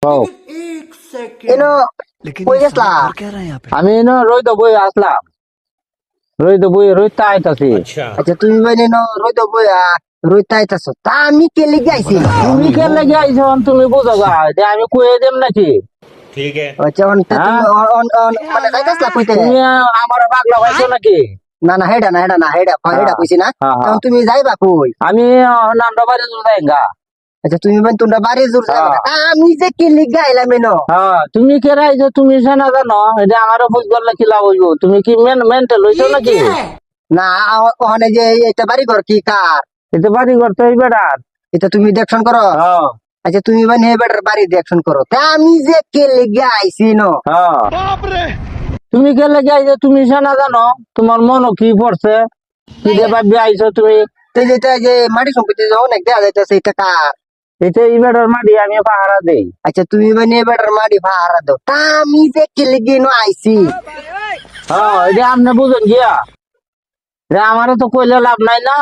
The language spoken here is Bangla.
ও এনো কই গেছলা আমি না রইদ বই আসলাম রইদ বই রইতা আইতাছি আচ্ছা তুমি মানে নো রইদ বইয়া রইতা আইতাছো তা আমি কে লিগে আইছি তুমি কেন লাগে আইছো তুমি বুঝো গা যে আমি কয়ে দেম নাকি ठीक है। আচ্ছা অনটা তুমি মানে যাইতাছলা কইতে তুমি আমার পাগলা পাইছো নাকি না না হেডা না হেডা না হেডা হেডা কইছি না হ্যাঁ, হ্যাঁ। তখন তুমি যাইবা কই আমি নামটা বাড়ি যাই গা আচ্ছা তুমি মানে তোমরা বাড়ি জোর যাইবা হ্যাঁ। তা আমি যে কে লিগে আইলাম এনো হ্যাঁ তুমি কে রাইছো তুমি সে না জানো এটা আমারও বুঝবার কি লাভ হইব তুমি কি মেন্টাল হইছো নাকি না ওখানে যে এটা বাড়ি ঘর কি কার এটা বাড়ি করতে এই বেড়ার এটা তুমি দেখশন করো হ্যাঁ আচ্ছা তুমি মানে হে বেটার বাড়ি দেখশন করো তা আমি যে কে লিগে আইছি নো হ্যাঁ তুমি কে লেগে আইছো তুমি সে না জানো তোমার মনও কি পড়ছে কি যে ভাবি আইছো তুমি তো যেটা যে মাটি সম্পত্তি যে অনেক দেওয়া যাইতেছে এটা কার এটা এই বেড়ার মাটি আমি পাহারা দেই আচ্ছা তুমি মানে হে বেটার মাটি ভাড়া দাও তা আমি যে কে লিগে নো আইছি হ্যাঁ এটা আপনি বুঝেন গিয়া আমারও তো কইলে লাভ নাই না